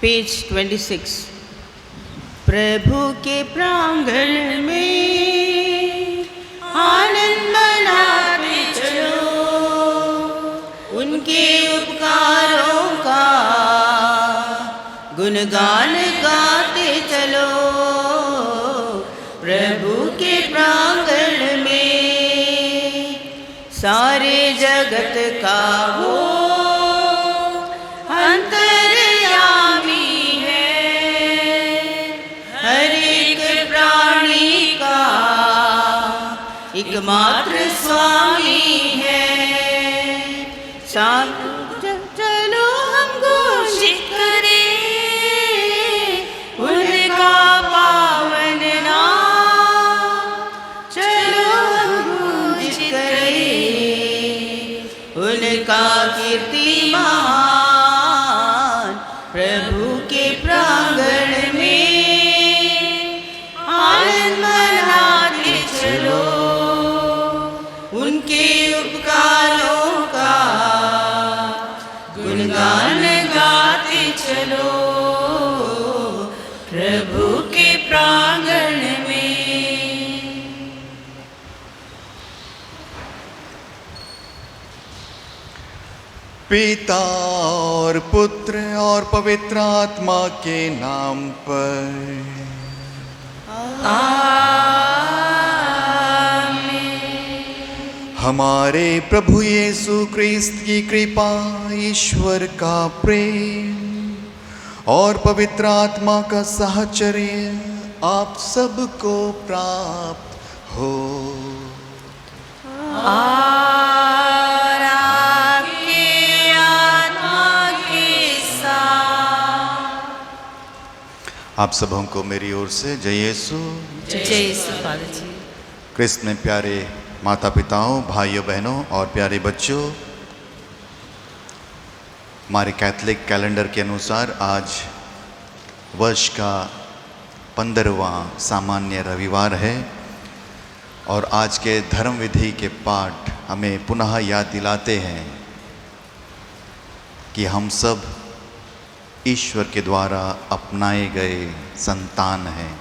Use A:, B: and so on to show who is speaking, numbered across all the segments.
A: Page 26। प्रभु के प्रांगण में आनंद मनाते चलो, उनके उपकारों का गुणगान गाते चलो। प्रभु के प्रांगण में सारे जगत का वो अंतर्यामी है, हर एक प्राणी का एकमात्र स्वामी है। चलो हम घोषित करें उनका पावन नाम, चलो हम घोषित करें उनका कीर्तिमान। प्रभु के प्रांगण में आनंद मनाते चलो, उनके उपकारों का गुणगान गाते चलो। प्रभु के प्रांगण में।
B: पिता और पुत्र और पवित्र आत्मा के नाम पर हमारे प्रभु यीशु क्रिस्त की कृपा, ईश्वर का प्रेम और पवित्र आत्मा का साहचर्य आप सबको प्राप्त हो।
A: और आपके आत्मा के साथ।
B: आप सबों को मेरी ओर से जय यीशु।
A: जय यीशु फादर जी।
B: क्रिस्त में प्यारे माता पिताओं, भाइयों बहनों और प्यारे बच्चों, हमारे कैथोलिक कैलेंडर के अनुसार आज वर्ष का 15वां सामान्य रविवार है और आज के धर्म विधि के पाठ हमें पुनः याद दिलाते हैं कि हम सब ईश्वर के द्वारा अपनाए गए संतान हैं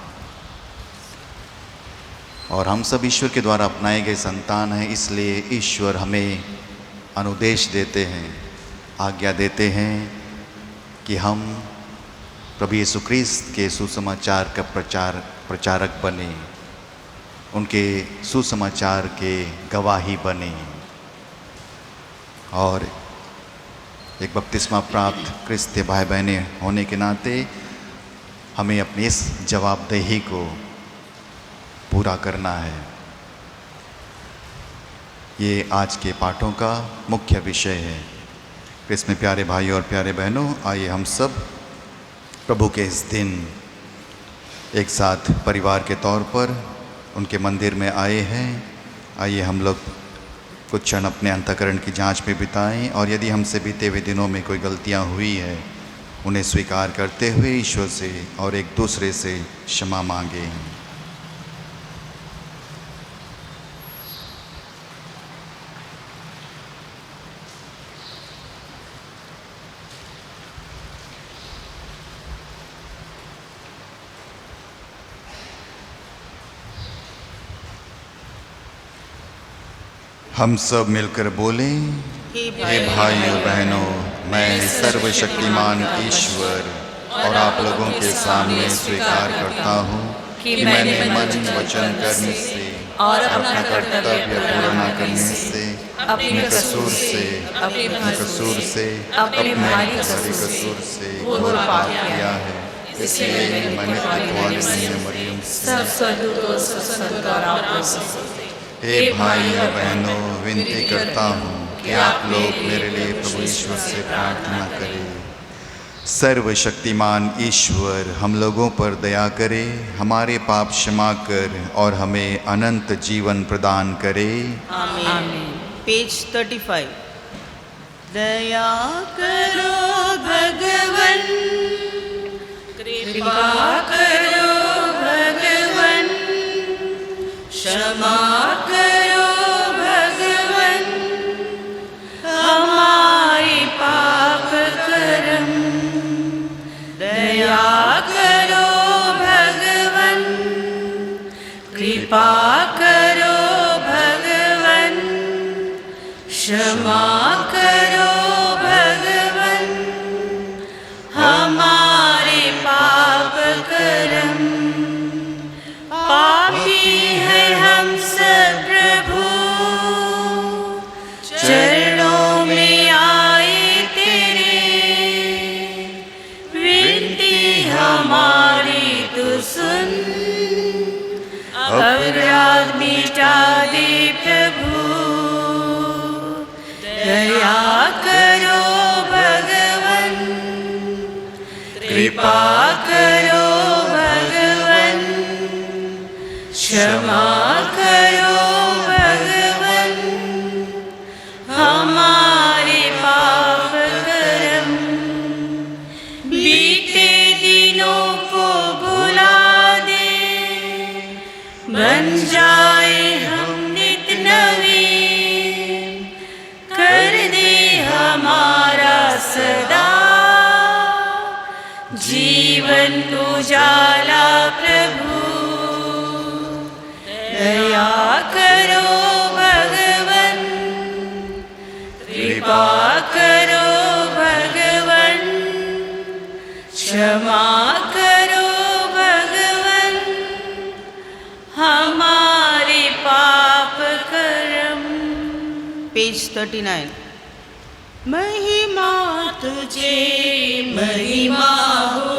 B: और हम सब ईश्वर के द्वारा अपनाए गए संतान हैं। इसलिए ईश्वर हमें अनुदेश देते हैं, आज्ञा देते हैं कि हम प्रभु यीशु क्रिस्त के सुसमाचार का प्रचारक बने, उनके सुसमाचार के गवाही बने और एक बपतिस्मा प्राप्त क्रिस्तीय भाई बहने होने के नाते हमें अपनी इस जवाबदेही को पूरा करना है। ये आज के पाठों का मुख्य विषय है। इसमें प्यारे भाइयों और प्यारे बहनों, आइए हम सब प्रभु के इस दिन एक साथ परिवार के तौर पर उनके मंदिर में आए हैं। आइए हम लोग कुछ क्षण अपने अंतःकरण की जांच में बिताएं और यदि हमसे बीते हुए दिनों में कोई गलतियां हुई है उन्हें स्वीकार करते हुए ईश्वर से और एक दूसरे से क्षमा मांगें। हम सब मिलकर बोलें, हे भाइयों बहनों, मैं सर्वशक्तिमान ईश्वर और आप लोगों के सामने स्वीकार करता हूँ कि मैंने मन, वचन, कर्म से और अपना कर्तव्य पूरा न करने से, अपने कसूर से अपने भारी कसूर से घोर पाप किया है। इसलिए मैंने तुम्हारे मरियम सब स्वर्गदूतों और आपको हे भाइयों बहनों, विनती करता हूँ कि आप लोग मेरे लिए प्रभु ईश्वर से प्रार्थना करें। सर्वशक्तिमान ईश्वर हम लोगों पर दया करे, हमारे पाप क्षमा कर और हमें अनंत जीवन प्रदान करे।
A: आमीन। पेज 35। दया करो भगवन, कृपा करो भगवन, क्षमा करो भगवन, हमारे पाप कर्म। क्षमा करो भगवन हमारे पाप कर्म। पापी है हम सब प्रभु, चरणों में आए तेरे। विनती हमारी तू सुन, अपराध मिटा दे प्रभु। दया करो भगवन, कृपा करो भगवन, क्षमा करो भगवन हमारे पाप कर्म। बीते दिनों को भुला दे, बन जाए हम नित नवीन। कर दे हमारा सदा जीवन उजाला प्रभु। दया करो भगवन, कृपा करो भगवन, क्षमा करो भगवन हमारे पाप कर्म। पेज 39। महिमा तुझे महिमा हो,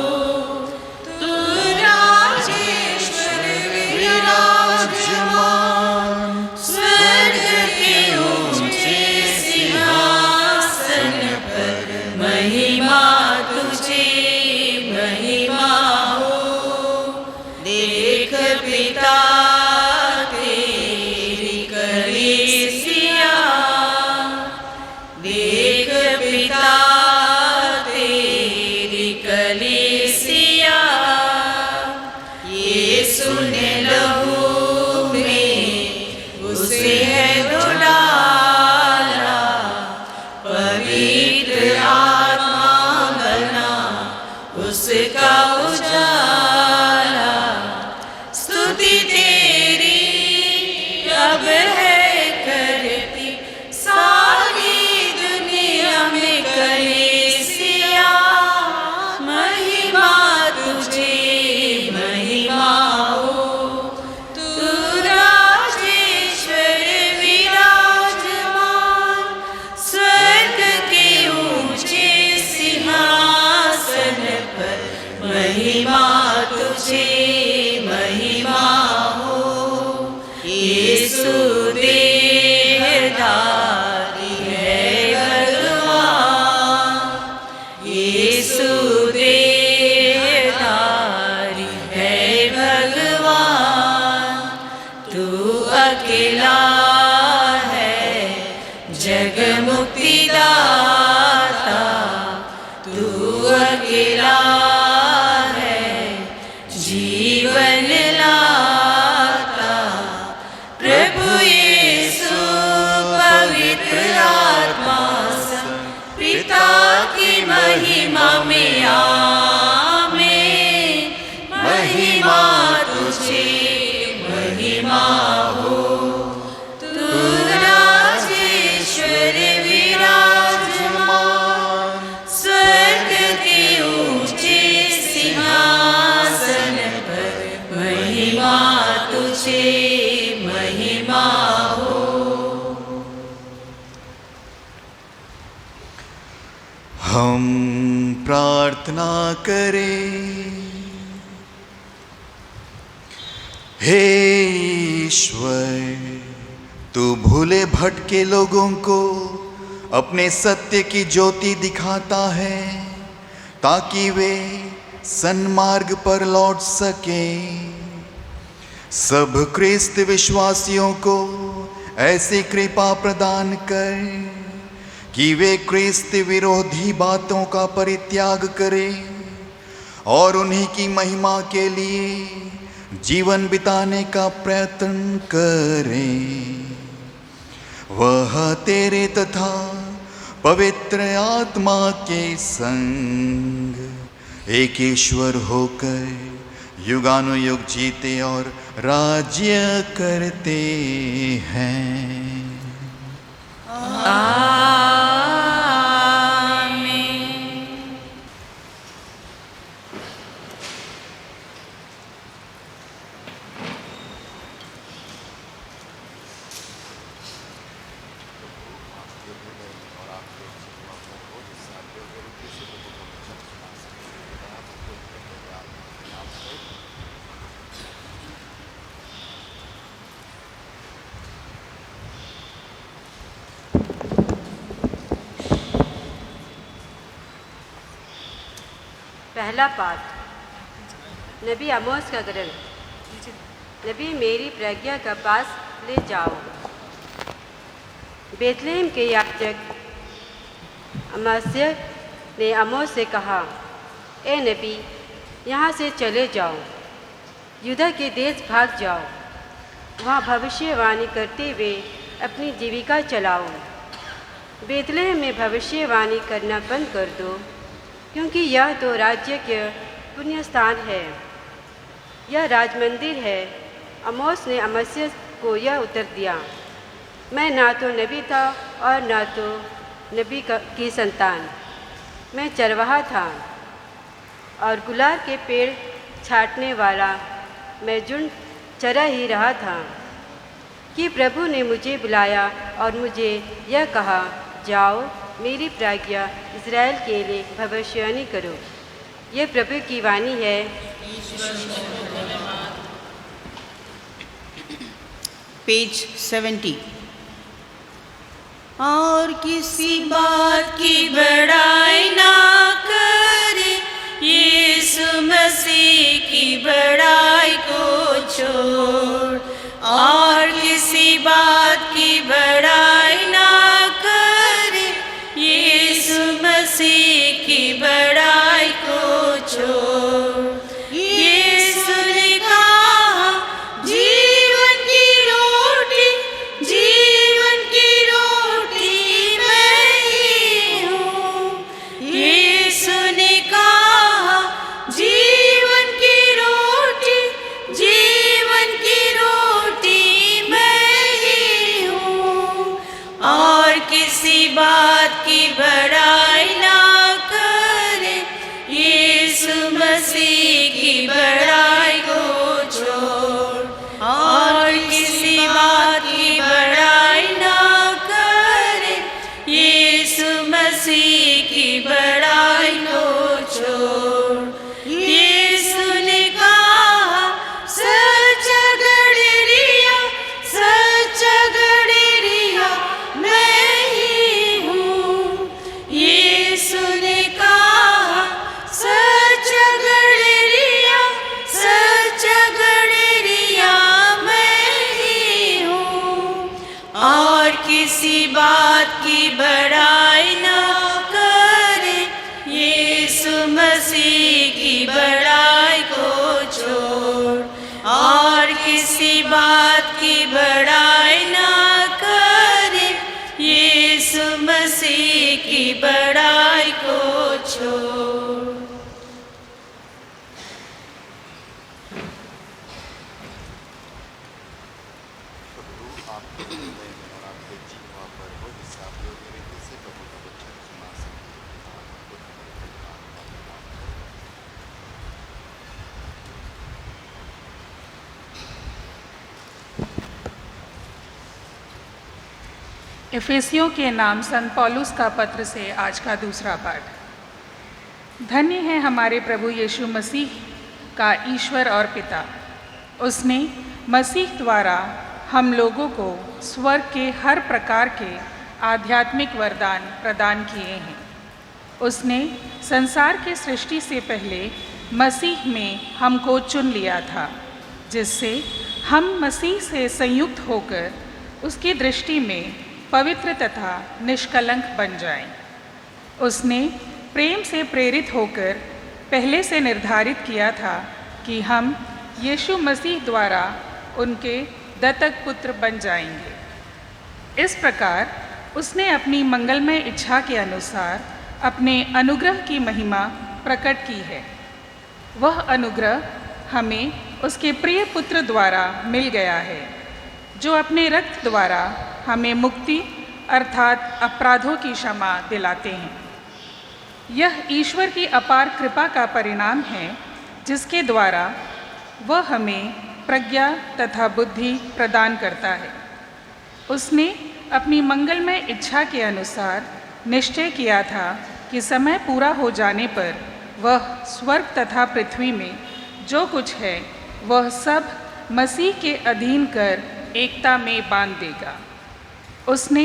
A: तू राजेश्वर विराजमान। स्वर्ग के ऊंचे सिंहासन पर महिमा तुझे महिमा हो। देख पिता तेरी कलीसिया, देख पिता तेरी कलीसिया। यीशु ने लहू में उसे है धुलाया, पवित्र आत्मा बना उसका उजाला। स्तुति तेरी अब है करती सारी दुनिया में कलीसिया। महिमा तुझे महिमा हो, तू राजेश्वर विराजमान। स्वर्ग के ऊंचे सिंहासन पर महिमा तुझे महिमा हो। यीशु देहधारी है भगवान, यीशु देहधारी है भगवान। तू अकेला है जग मुक्तिदाता, तू अकेला है जीवन लाता। प्रभु यीशु पवित्र आत्मा संग पिता की महिमा में आमेन। महिमा तुझे महिमा हो, तू राजेश्वर विराजमान। स्वर्ग के ऊंचे सिंहासन पर महिमा तुझे महिमा हो।
B: हम प्रार्थना करें। हे ईश्वर, तू भूले भटके लोगों को अपने सत्य की ज्योति दिखाता है, ताकि वे सन्मार्ग पर लौट सकें। सब ख्रिस्त विश्वासियों को ऐसी कृपा प्रदान कर कि वे ख्रिस्त विरोधी बातों का परित्याग करें और उन्हीं की महिमा के लिए जीवन बिताने का प्रयत्न करें। वह तेरे तथा पवित्र आत्मा के संग एक ईश्वर होकर युगानुयुग जीते और राज्य करते हैं।
C: पहला पाठ नबी आमोस का ग्रंथ। नबी मेरी प्रज्ञा का पास ले जाओ। बेतलेहम के याजक अमास्या ने आमोस से कहा, ए नबी, यहाँ से चले जाओ, यूदा के देश भाग जाओ, वहाँ भविष्यवाणी करते हुए अपनी जीविका चलाओ। बेतलेहम में भविष्यवाणी करना बंद कर दो, क्योंकि यह तो राज्य के पुण्य स्थान है, यह राजमंदिर है। आमोस ने अमास्या को यह उत्तर दिया, मैं ना तो नबी था और ना तो नबी की संतान। मैं चरवाहा था और गुलार के पेड़ छाटने वाला। मैं झुंड चरा ही रहा था कि प्रभु ने मुझे बुलाया और मुझे यह कहा, जाओ, मेरी प्रज्ञा इज़राइल के लिए भविष्यवाणी करो। यह प्रभु की वाणी है।
D: पेज 70।
A: और किसी बात की बड़ाई ना करे, यीशु मसीह की बड़ाई को छोड़। और किसी बात की बड़ाई ना करे, यीशु मसीह की बड़ाई को छोड़। यीशु ने कहा, जीवन की रोटी, जीवन की रोटी मैं ही हूँ। यीशु ने कहा, जीवन की रोटी, जीवन की रोटी मैं ही हूँ। और किसी बात की बड़ाई ना करे, यीशु मसीह की बड़ाई को छोड़। और किसी बात की बड़ाई ना करे, यीशु मसीह की बड़ाई को छोड़। यीशु ने कहा, सच्चा गड़रिया, सच्चा गड़रिया मैं ही हूँ। यीशु ने कहा, सच्चा गड़रिया, सच्चा गड़रिया मैं ही हूँ। और किसी बात की बड़ाई ना करे, यीशु मसीह की बड़ाई को छोड़। और किसी बात की बड़ाई ना करे, यीशु मसीह की बड़ाई को छोड़।
E: इफिसियों के नाम संत पौलुस का पत्र से आज का दूसरा पाठ। धन्य है हमारे प्रभु यीशु मसीह का ईश्वर और पिता। उसने मसीह द्वारा हम लोगों को स्वर्ग के हर प्रकार के आध्यात्मिक वरदान प्रदान किए हैं। उसने संसार की सृष्टि से पहले मसीह में हमको चुन लिया था, जिससे हम मसीह से संयुक्त होकर उसकी दृष्टि में पवित्र तथा निष्कलंक बन जाएं। उसने प्रेम से प्रेरित होकर पहले से निर्धारित किया था कि हम यीशु मसीह द्वारा उनके दत्तक पुत्र बन जाएंगे। इस प्रकार उसने अपनी मंगलमय इच्छा के अनुसार अपने अनुग्रह की महिमा प्रकट की है। वह अनुग्रह हमें उसके प्रिय पुत्र द्वारा मिल गया है, जो अपने रक्त द्वारा हमें मुक्ति अर्थात अपराधों की क्षमा दिलाते हैं। यह ईश्वर की अपार कृपा का परिणाम है, जिसके द्वारा वह हमें प्रज्ञा तथा बुद्धि प्रदान करता है। उसने अपनी मंगलमय इच्छा के अनुसार निश्चय किया था कि समय पूरा हो जाने पर वह स्वर्ग तथा पृथ्वी में जो कुछ है वह सब मसीह के अधीन कर एकता में बांध देगा। उसने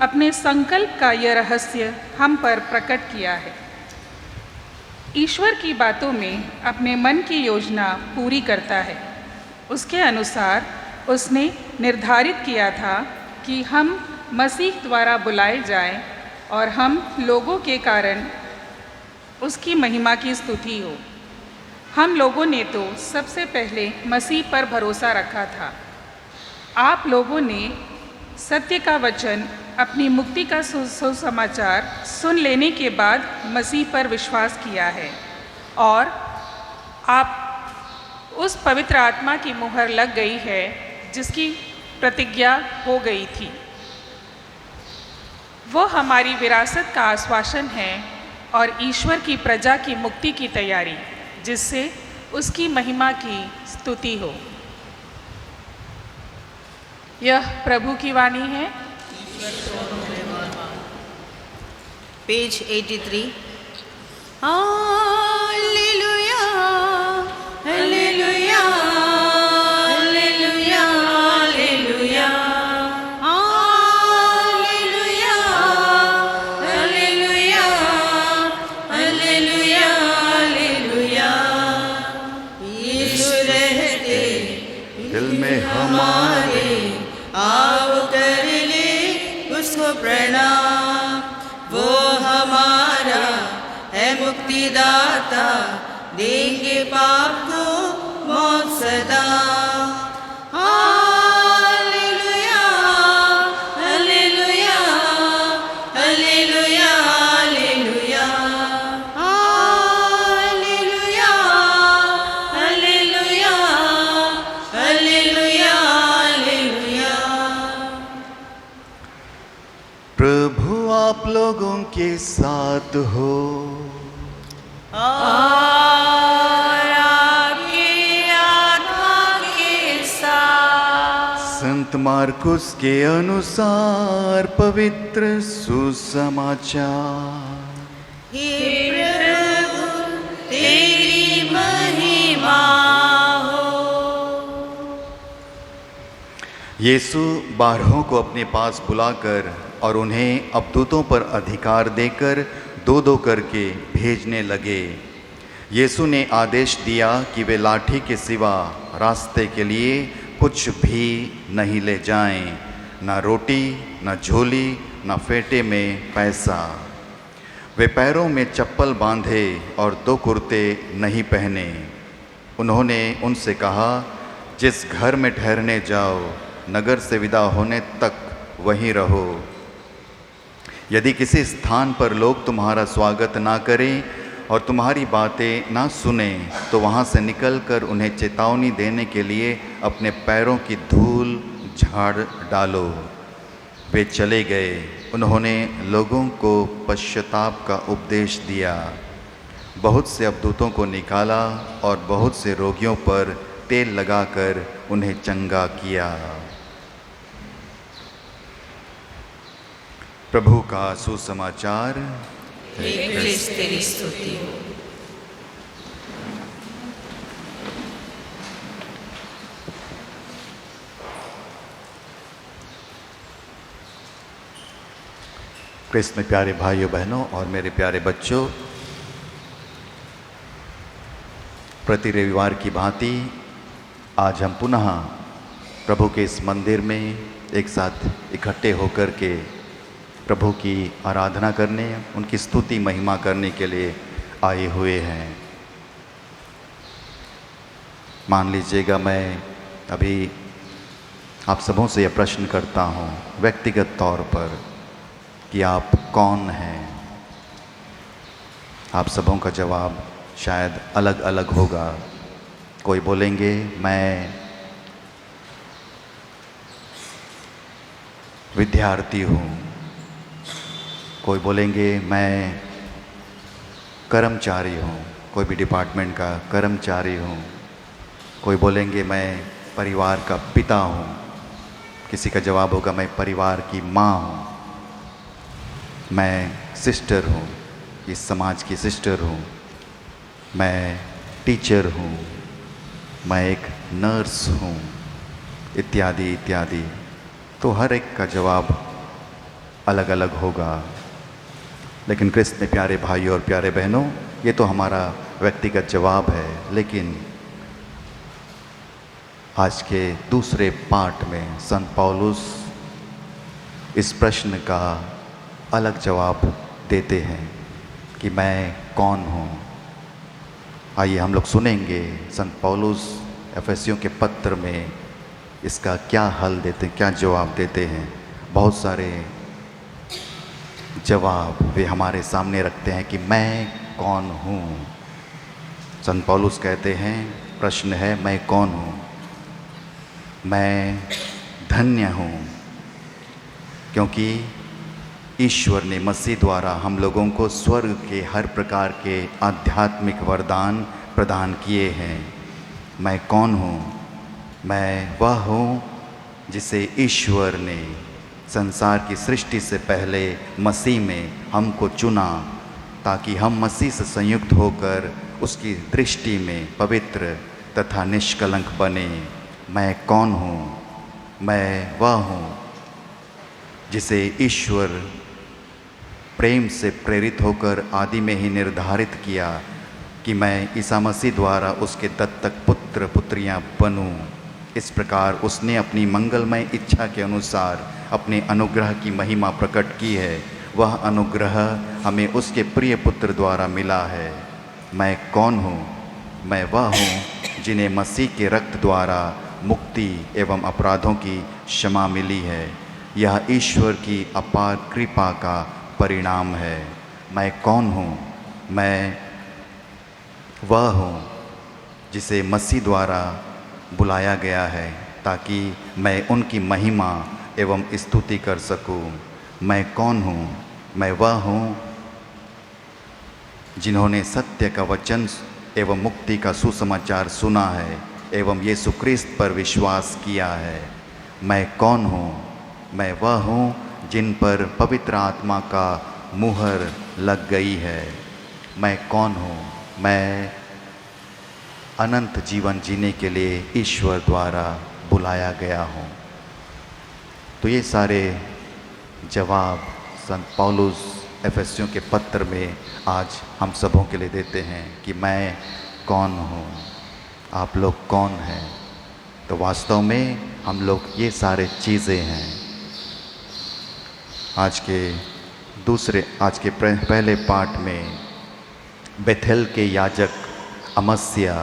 E: अपने संकल्प का यह रहस्य हम पर प्रकट किया है। ईश्वर की बातों में अपने मन की योजना पूरी करता है। उसके अनुसार उसने निर्धारित किया था कि हम मसीह द्वारा बुलाए जाएं और हम लोगों के कारण उसकी महिमा की स्तुति हो। हम लोगों ने तो सबसे पहले मसीह पर भरोसा रखा था। आप लोगों ने सत्य का वचन, अपनी मुक्ति का सुसमाचार सुन लेने के बाद मसीह पर विश्वास किया है और आप उस पवित्र आत्मा की मुहर लग गई है जिसकी प्रतिज्ञा हो गई थी। वो हमारी विरासत का आश्वासन है और ईश्वर की प्रजा की मुक्ति की तैयारी, जिससे उसकी महिमा की स्तुति हो। यह प्रभु की वाणी है।
D: पेज 83।
A: हालेलुया, हालेलुया, हालेलुया, हालेलुया, हालेलुया, हालेलुया, हालेलुया, हालेलुया। यीशु रहते
B: दिल में हमारे,
A: आओ कर ले उसको प्रणाम। वो हमारा है मुक्तिदाता, देंगे पाप को मौत सदा। हालेलुया, हालेलुया, हालेलुया, हालेलुया, हालेलुया, हालेलुया, हालेलुया, हालेलुया।
B: प्रभु आप लोगों के साथ हो
A: और आपकी आत्मा के साथ।
B: संत मार्कुस के अनुसार पवित्र सुसमाचार।
A: हे प्रभु तेरी महिमा हो।
B: यीशु 12 को अपने पास बुलाकर और उन्हें अबदूतों पर अधिकार देकर दो दो करके भेजने लगे। यीशु ने आदेश दिया कि वे लाठी के सिवा रास्ते के लिए कुछ भी नहीं ले जाएं, न रोटी, न झोली, न फेटे में पैसा। वे पैरों में चप्पल बांधे और 2 कुर्ते नहीं पहने। उन्होंने उनसे कहा, जिस घर में ठहरने जाओ, नगर से विदा होने तक वहीं रहो। यदि किसी स्थान पर लोग तुम्हारा स्वागत ना करें और तुम्हारी बातें ना सुने, तो वहाँ से निकलकर उन्हें चेतावनी देने के लिए अपने पैरों की धूल झाड़ डालो। वे चले गए। उन्होंने लोगों को पश्चाताप का उपदेश दिया, बहुत से अबदूतों को निकाला और बहुत से रोगियों पर तेल लगाकर उन्हें चंगा किया। प्रभु का सुसमाचार।
A: हे क्रिस्त तेरी स्तुति हो।
B: क्रिस्त में प्यारे भाइयों बहनों और मेरे प्यारे बच्चों, प्रति रविवार की भांति आज हम पुनः प्रभु के इस मंदिर में एक साथ इकट्ठे होकर के प्रभु की आराधना करने, उनकी स्तुति महिमा करने के लिए आए हुए हैं। मान लीजिएगा, मैं अभी आप सबों से यह प्रश्न करता हूँ व्यक्तिगत तौर पर कि आप कौन हैं। आप सबों का जवाब शायद अलग अलग होगा। कोई बोलेंगे मैं विद्यार्थी हूँ, कोई बोलेंगे मैं कर्मचारी हूँ, कोई भी डिपार्टमेंट का कर्मचारी हूँ, कोई बोलेंगे मैं परिवार का पिता हूँ, किसी का जवाब होगा मैं परिवार की माँ हूँ, मैं सिस्टर हूँ, इस समाज की सिस्टर हूँ, मैं टीचर हूँ, मैं एक नर्स हूँ, इत्यादि इत्यादि। तो हर एक का जवाब अलग अलग होगा। लेकिन क्रिस्त में प्यारे भाइयों और प्यारे बहनों, ये तो हमारा व्यक्तिगत जवाब है, लेकिन आज के दूसरे पार्ट में संत पौलुस इस प्रश्न का अलग जवाब देते हैं कि मैं कौन हूँ। आइए हम लोग सुनेंगे संत पौलुस एफेसियों के पत्र में इसका क्या हल देते हैं, क्या जवाब देते हैं। बहुत सारे जवाब वे हमारे सामने रखते हैं कि मैं कौन हूँ। संत पौलुस कहते हैं, प्रश्न है मैं कौन हूँ। मैं धन्य हूँ क्योंकि ईश्वर ने मसीह द्वारा हम लोगों को स्वर्ग के हर प्रकार के आध्यात्मिक वरदान प्रदान किए हैं। मैं कौन हूँ? मैं वह हूँ जिसे ईश्वर ने संसार की सृष्टि से पहले मसीह में हमको चुना ताकि हम मसीह से संयुक्त होकर उसकी दृष्टि में पवित्र तथा निष्कलंक बने। मैं कौन हूँ? मैं वह हूँ जिसे ईश्वर प्रेम से प्रेरित होकर आदि में ही निर्धारित किया कि मैं ईसा मसीह द्वारा उसके दत्तक पुत्र पुत्रियां बनूं। इस प्रकार उसने अपनी मंगलमय इच्छा के अनुसार अपने अनुग्रह की महिमा प्रकट की है। वह अनुग्रह हमें उसके प्रिय पुत्र द्वारा मिला है। मैं कौन हूँ? मैं वह हूँ जिन्हें मसीह के रक्त द्वारा मुक्ति एवं अपराधों की क्षमा मिली है। यह ईश्वर की अपार कृपा का परिणाम है। मैं कौन हूँ? मैं वह हूँ जिसे मसीह द्वारा बुलाया गया है ताकि मैं उनकी महिमा एवं स्तुति कर सकूं। मैं कौन हूँ? मैं वह हूँ जिन्होंने सत्य का वचन एवं मुक्ति का सुसमाचार सुना है एवं यीशु क्रिस्त पर विश्वास किया है। मैं कौन हूँ? मैं वह हूँ जिन पर पवित्र आत्मा का मुहर लग गई है। मैं कौन हूँ? मैं अनंत जीवन जीने के लिए ईश्वर द्वारा बुलाया गया हूँ। तो ये सारे जवाब संत पौलुस एफेसियों के पत्र में आज हम सबों के लिए देते हैं कि मैं कौन हूँ, आप लोग कौन हैं। तो वास्तव में हम लोग ये सारे चीज़ें हैं। आज के पहले पार्ट में बेथेल के याजक अमस्या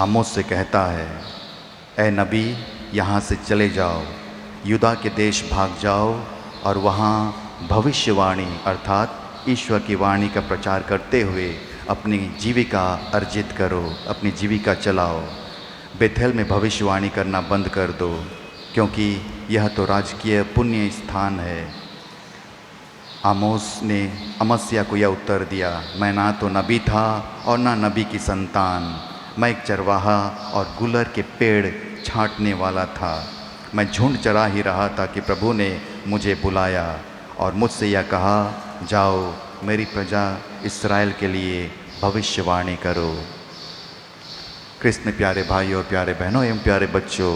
B: आमोस से कहता है, ए नबी यहाँ से चले जाओ, यूदा के देश भाग जाओ और वहाँ भविष्यवाणी अर्थात ईश्वर की वाणी का प्रचार करते हुए अपनी जीविका अर्जित करो, अपनी जीविका चलाओ। बेथेल में भविष्यवाणी करना बंद कर दो क्योंकि यह तो राजकीय पुण्य स्थान है। आमोस ने अमस्या को यह उत्तर दिया, मैं ना तो नबी था और ना नबी की संतान। मैं एक चरवाहा और गुलर के पेड़ छांटने वाला था। मैं झुंड चरा ही रहा था कि प्रभु ने मुझे बुलाया और मुझसे यह कहा, जाओ मेरी प्रजा इस्राएल के लिए भविष्यवाणी करो। कृष्ण में प्यारे भाई और प्यारे बहनों एवं प्यारे बच्चों,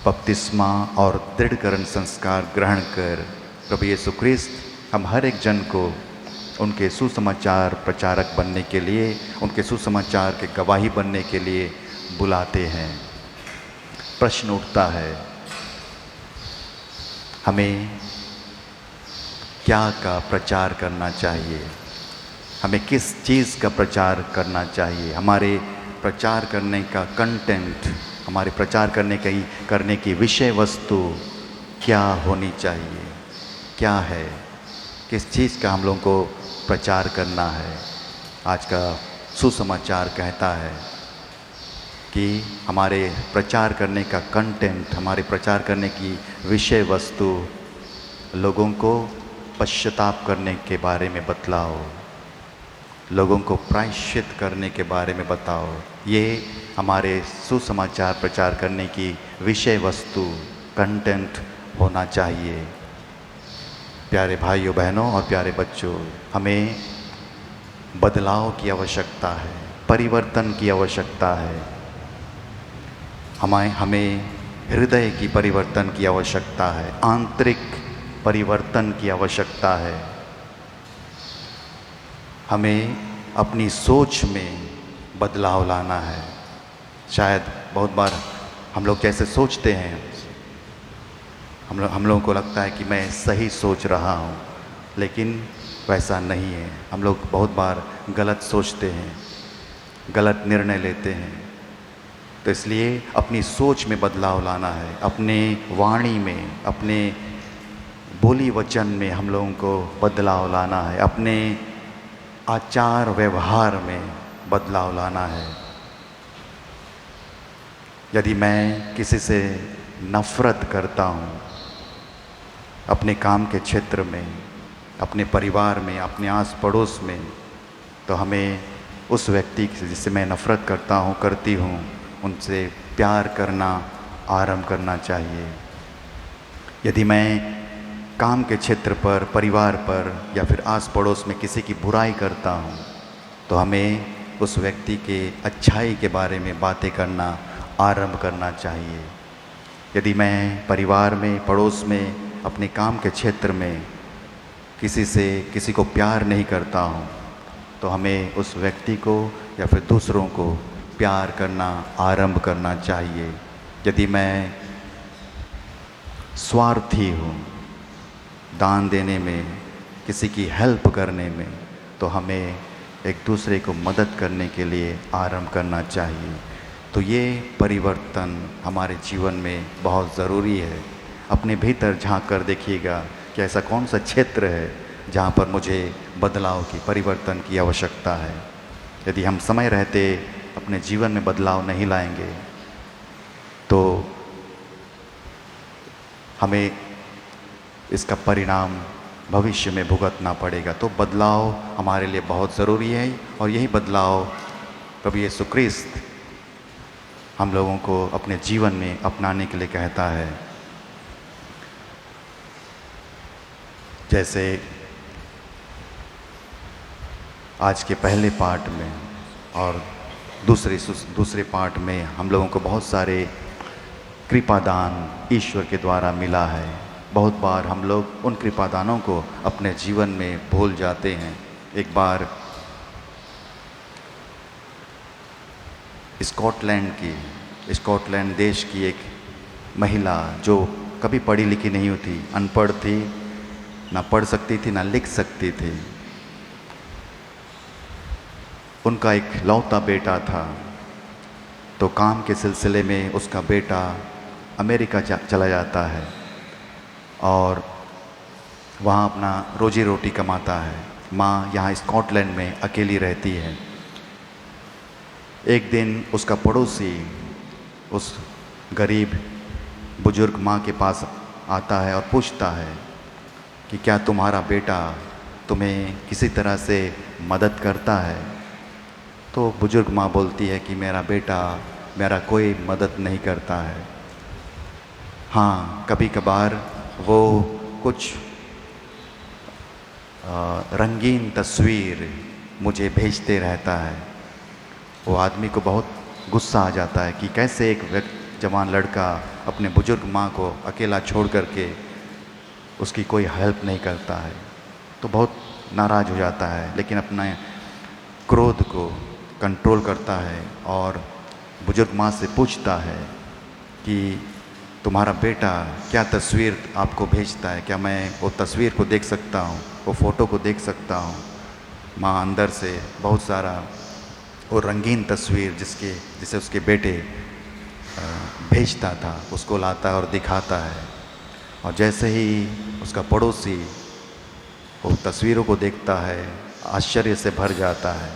B: बपतिस्मा और दृढ़करण संस्कार ग्रहण कर प्रभु यीशु क्रिस्त हम हर एक जन को उनके सुसमाचार प्रचारक बनने के लिए, उनके सुसमाचार के गवाही बनने के लिए बुलाते हैं। प्रश्न उठता है, हमें क्या का प्रचार करना चाहिए? हमें किस चीज़ का प्रचार करना चाहिए? हमारे प्रचार करने का कंटेंट, हमारे प्रचार करने की विषय वस्तु क्या होनी चाहिए? क्या है? किस चीज़ का हम लोगों को प्रचार करना है? आज का सुसमाचार कहता है कि हमारे प्रचार करने का कंटेंट, हमारे प्रचार करने की विषय वस्तु लोगों को पश्चाताप करने के बारे में बतलाओ, लोगों को प्रायश्चित करने के बारे में बताओ। ये हमारे सुसमाचार प्रचार करने की विषय वस्तु, कंटेंट होना चाहिए। प्यारे भाइयों बहनों और प्यारे बच्चों, हमें बदलाव की आवश्यकता है, परिवर्तन की आवश्यकता है। हमें हृदय की परिवर्तन की आवश्यकता है, आंतरिक परिवर्तन की आवश्यकता है। हमें अपनी सोच में बदलाव लाना है। शायद बहुत बार हम लोग जैसे सोचते हैं, हम लोगों को लगता है कि मैं सही सोच रहा हूँ, लेकिन वैसा नहीं है। हम लोग बहुत बार गलत सोचते हैं, गलत निर्णय लेते हैं। तो इसलिए अपनी सोच में बदलाव लाना है, अपने वाणी में, अपने बोली वचन में हम लोगों को बदलाव लाना है, अपने आचार व्यवहार में बदलाव लाना है। यदि मैं किसी से नफ़रत करता हूँ, अपने काम के क्षेत्र में, अपने परिवार में, अपने आस पड़ोस में, तो हमें उस व्यक्ति जिससे मैं नफ़रत करता हूँ, करती हूँ, उनसे प्यार करना आरंभ करना चाहिए। यदि मैं काम के क्षेत्र पर, परिवार पर या फिर आस पड़ोस में किसी की बुराई करता हूँ, तो हमें उस व्यक्ति के अच्छाई के बारे में बातें करना आरंभ करना चाहिए। यदि मैं परिवार में, पड़ोस में, अपने काम के क्षेत्र में किसी को प्यार नहीं करता हूँ, तो हमें उस व्यक्ति को या फिर दूसरों को प्यार करना आरंभ करना चाहिए। यदि मैं स्वार्थी हूँ, दान देने में, किसी की हेल्प करने में, तो हमें एक दूसरे को मदद करने के लिए आरंभ करना चाहिए। तो ये परिवर्तन हमारे जीवन में बहुत ज़रूरी है। अपने भीतर झांक कर देखिएगा कि ऐसा कौन सा क्षेत्र है जहाँ पर मुझे बदलाव की, परिवर्तन की आवश्यकता है। यदि हम समय रहते अपने जीवन में बदलाव नहीं लाएंगे, तो हमें इसका परिणाम भविष्य में भुगतना पड़ेगा। तो बदलाव हमारे लिए बहुत ज़रूरी है, और यही बदलाव प्रभु यीशु ख्रीस्त हम लोगों को अपने जीवन में अपनाने के लिए कहता है। जैसे आज के पहले पार्ट में और दूसरे पार्ट में हम लोगों को बहुत सारे कृपादान ईश्वर के द्वारा मिला है। बहुत बार हम लोग उन कृपादानों को अपने जीवन में भूल जाते हैं। एक बार स्कॉटलैंड देश की एक महिला, जो कभी पढ़ी लिखी नहीं होती, अनपढ़ थी, ना पढ़ सकती थी ना लिख सकती थी, उनका एक लौता बेटा था। तो काम के सिलसिले में उसका बेटा अमेरिका चला जाता है और वहाँ अपना रोजी रोटी कमाता है। माँ यहाँ स्कॉटलैंड में अकेली रहती है। एक दिन उसका पड़ोसी उस गरीब बुजुर्ग माँ के पास आता है और पूछता है कि क्या तुम्हारा बेटा तुम्हें किसी तरह से मदद करता है? तो बुजुर्ग माँ बोलती है कि मेरा बेटा मेरा कोई मदद नहीं करता है। हाँ, कभी कभार वो कुछ रंगीन तस्वीर मुझे भेजते रहता है। वो आदमी को बहुत गुस्सा आ जाता है कि कैसे एक जवान लड़का अपने बुजुर्ग माँ को अकेला छोड़ करके उसकी कोई हेल्प नहीं करता है। तो बहुत नाराज़ हो जाता है, लेकिन अपने क्रोध को कंट्रोल करता है और बुजुर्ग माँ से पूछता है कि तुम्हारा बेटा क्या तस्वीर आपको भेजता है, क्या मैं वो तस्वीर को देख सकता हूँ, वो फ़ोटो को देख सकता हूँ? माँ अंदर से बहुत सारा वो रंगीन तस्वीर जिसे उसके बेटे भेजता था उसको लाता है और दिखाता है। और जैसे ही उसका पड़ोसी वो तस्वीरों को देखता है, आश्चर्य से भर जाता है।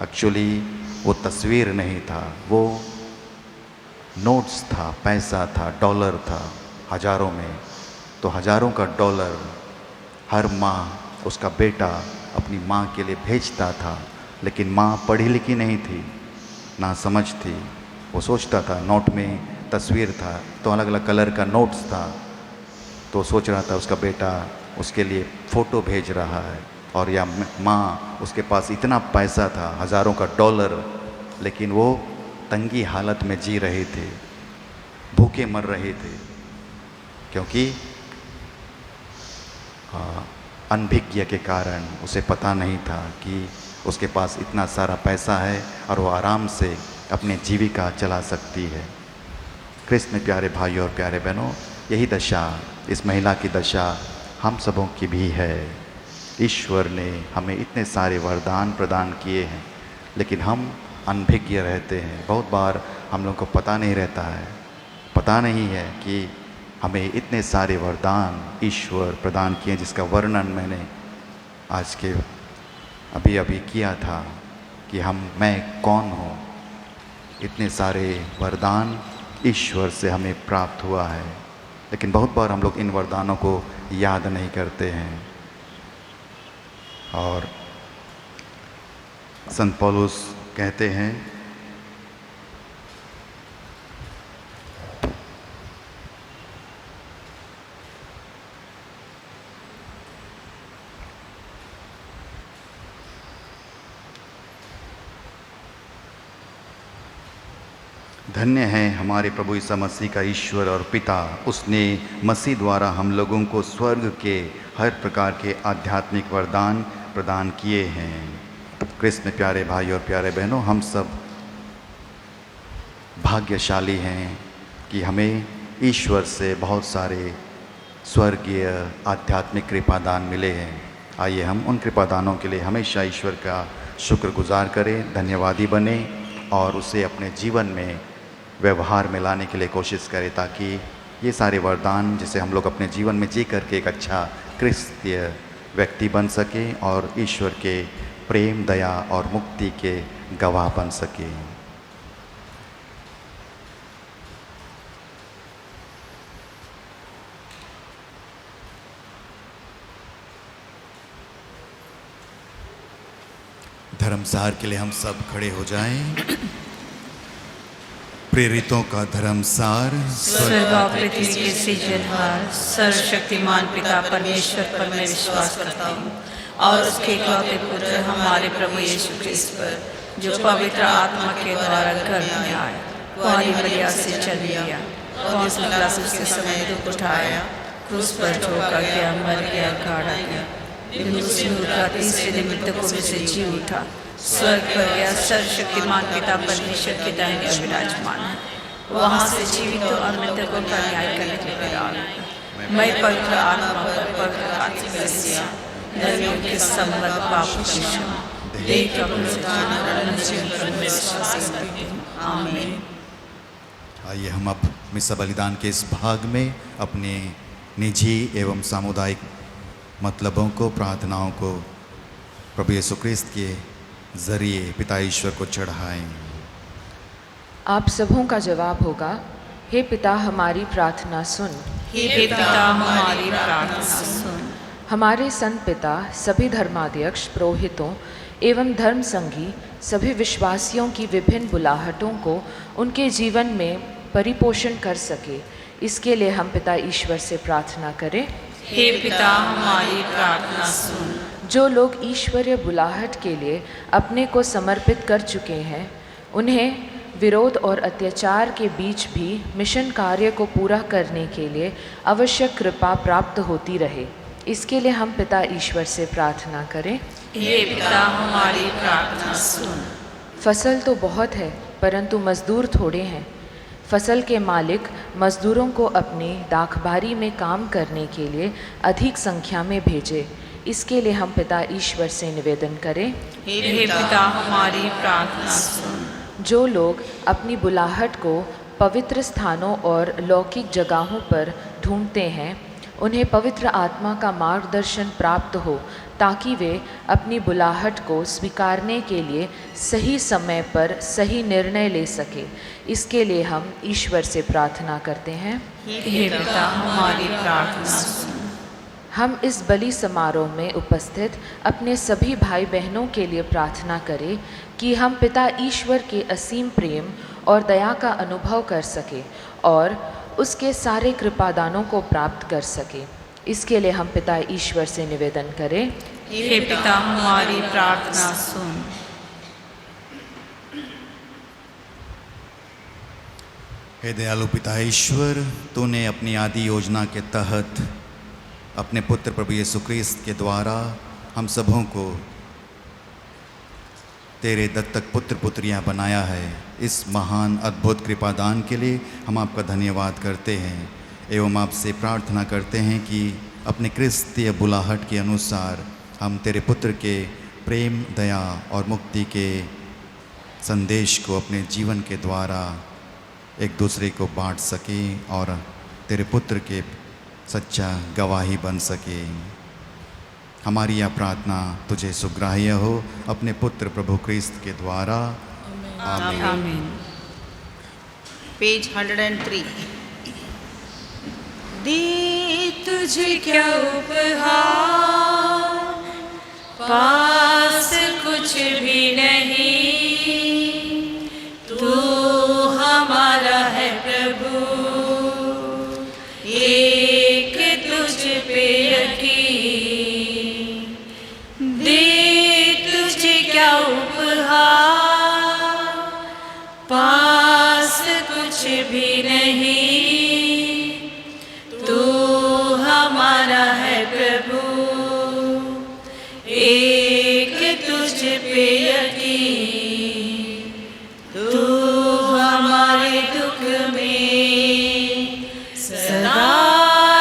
B: एक्चुअली वो तस्वीर नहीं था, वो नोट्स था, पैसा था, डॉलर था, हज़ारों में। तो हज़ारों का डॉलर हर माह उसका बेटा अपनी माँ के लिए भेजता था। लेकिन माँ पढ़ी लिखी नहीं थी, ना समझ थी। वो सोचता था, नोट में तस्वीर था तो अलग अलग कलर का नोट्स था, तो सोच रहा था उसका बेटा उसके लिए फ़ोटो भेज रहा है। और या माँ उसके पास इतना पैसा था, हज़ारों का डॉलर, लेकिन वो तंगी हालत में जी रहे थे, भूखे मर रहे थे, क्योंकि अनभिज्ञ के कारण उसे पता नहीं था कि उसके पास इतना सारा पैसा है और वो आराम से अपनी जीविका चला सकती है। क्रिस्त में प्यारे भाइयों और प्यारे बहनों, यही दशा, इस महिला की दशा हम सबों की भी है। ईश्वर ने हमें इतने सारे वरदान प्रदान किए हैं, लेकिन हम अनभिज्ञ रहते हैं। बहुत बार हम लोग को पता नहीं रहता है, पता नहीं है कि हमें इतने सारे वरदान ईश्वर प्रदान किए, जिसका वर्णन मैंने आज के अभी किया था कि मैं कौन हूँ। इतने सारे वरदान ईश्वर से हमें प्राप्त हुआ है, लेकिन बहुत बार हम लोग इन वरदानों को याद नहीं करते हैं। और संत पौलुस कहते हैं, धन्य है हमारे प्रभु यीशु मसीह का ईश्वर और पिता। उसने मसीह द्वारा हम लोगों को स्वर्ग के हर प्रकार के आध्यात्मिक वरदान प्रदान किए हैं। क्रिस्त में प्यारे भाई और प्यारे बहनों, हम सब भाग्यशाली हैं कि हमें ईश्वर से बहुत सारे स्वर्गीय आध्यात्मिक कृपादान मिले हैं। आइए हम उन कृपादानों के लिए हमेशा ईश्वर का शुक्रगुजार करें, धन्यवादी बने और उसे अपने जीवन में व्यवहार में लाने के लिए कोशिश करें, ताकि ये सारे वरदान जिसे हम लोग अपने जीवन में जी करके एक अच्छा क्रिस्तीय व्यक्ति बन सके और ईश्वर के प्रेम, दया और मुक्ति के गवाह बन सके। धर्मसार के लिए हम सब खड़े हो जाएं। प्रेरितों का धर्मसार।
A: स्वर्ग और पृथ्वी के सृजनहार सर्वशक्तिमान पिता परमेश्वर पर मैं विश्वास करता हूँ और उसके इकलौते पुत्र हमारे प्रभु यीशु ख्रिस्त पर, जो पवित्र आत्मा के द्वारा गर्भ में आया, कुंवारी मरिया से जन्म लिया, पौंस पिलातुस के समय दुख उठाया, क्रूस पर ठोका गया, मर गया, गाड़ा गया, तीसरे दिन मृतकों में से जी उठा, स्वर्ग पर गया, सर्वशक्तिमान पिता परमेश्वर के दाहिने ओर विराजमान है, वहाँ से जीवित और मृतकों का न्याय करने के लिए आ गया। मैं पवित्र आत्मा पर, पवित्र आत्मा कलीसिया, धर्मियों के संबंध, पापों की क्षमा, देह का पुनरुत्थान और अनंत जीवन पर मैं विश्वास करती हूँ। आमीन।
B: आइए हम अब मिसा बलिदान के इस भाग में अपने निजी एवं सामुदायिक मतलबों को, प्रार्थनाओं को प्रभु यीशु ख्रिस्त के जरिए पिता ईश्वर को चढ़ाएं।
F: आप सबों का जवाब होगा, हे पिता हमारी प्रार्थना सुन।
A: हे पिता हमारी प्रार्थना सुन।
F: हमारे संत पिता सभी धर्माध्यक्ष, पुरोहितों एवं धर्म संघी सभी विश्वासियों की विभिन्न बुलाहटों को उनके जीवन में परिपोषण कर सके, इसके लिए हम पिता ईश्वर से प्रार्थना करें।
A: हे पिता हमारी प्रार्थना सुन।
F: जो लोग ईश्वरीय बुलाहट के लिए अपने को समर्पित कर चुके हैं, उन्हें विरोध और अत्याचार के बीच भी मिशन कार्य को पूरा करने के लिए आवश्यक कृपा प्राप्त होती रहे, इसके लिए हम पिता ईश्वर से प्रार्थना करें।
A: हे पिता हमारी प्रार्थना सुन।
F: फसल तो बहुत है परंतु मजदूर थोड़े हैं। फसल के मालिक मजदूरों को अपने दाखबारी में काम करने के लिए अधिक संख्या में भेजे, इसके लिए हम पिता ईश्वर से निवेदन करें।
A: हे पिता हमारी प्रार्थना सुन।
F: जो लोग अपनी बुलाहट को पवित्र स्थानों और लौकिक जगहों पर ढूंढते हैं, उन्हें पवित्र आत्मा का मार्गदर्शन प्राप्त हो, ताकि वे अपनी बुलाहट को स्वीकारने के लिए सही समय पर सही निर्णय ले सके, इसके लिए हम ईश्वर से प्रार्थना करते हैं।
A: हे पिता हमारी प्रार्थना सुन।
F: हम इस बलि समारोह में उपस्थित अपने सभी भाई बहनों के लिए प्रार्थना करें कि हम पिता ईश्वर के असीम प्रेम और दया का अनुभव कर सके और उसके सारे कृपादानों को प्राप्त कर सके, इसके लिए हम पिता ईश्वर से निवेदन करें।
A: हे पिता हमारी प्रार्थना सुन।
B: हे दयालु पिता ईश्वर, तूने अपनी आदि योजना के तहत अपने पुत्र प्रभु यीशु क्रिस्त के द्वारा हम सबों को तेरे दत्तक पुत्र पुत्रियां बनाया है। इस महान अद्भुत कृपादान के लिए हम आपका धन्यवाद करते हैं एवं आपसे प्रार्थना करते हैं कि अपने क्रिस्तीय बुलाहट के अनुसार हम तेरे पुत्र के प्रेम, दया और मुक्ति के संदेश को अपने जीवन के द्वारा एक दूसरे को बांट सकें और तेरे पुत्र के सच्चा गवाही बन सके। हमारी यह प्रार्थना तुझे सुग्राह्य हो अपने पुत्र प्रभु क्रिस्त के द्वारा। आमीन।
A: आमीन।
D: पेज 103।
A: दे तुझे क्या उपहार, पास कुछ भी नहीं, तू हमारा है प्रभु, एक तुझ पे यकीन। दे तुझे क्या उपहार, पास कुछ भी नहीं, तू हमारा है प्रभु, एक तुझ पे यकीन। तू हमारे दुख में सदा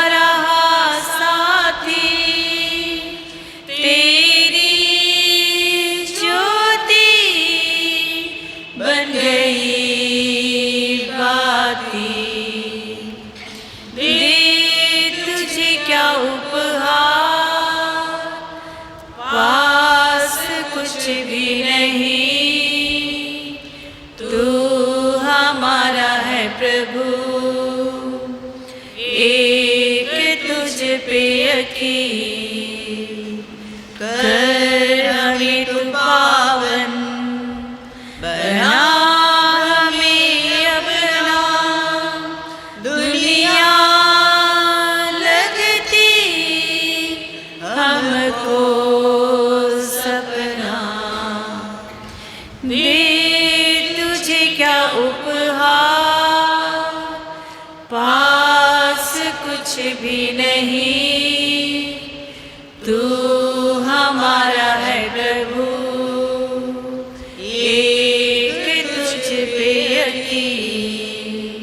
A: रहा साथी, तेरी ज्योति बन गई बाती। दे तुझे क्या उपहार, पास कुछ भी नहीं, तू हमारा है प्रभु, एक तुझ पे यकीन। कर हमें तू पावन, बना हमें अपना, दुनिया लगती हमको सपना। दे तुझे क्या उपहार, पास कुछ भी नहीं, तू हमारा है प्रभु, एक तुझ पे यकीन।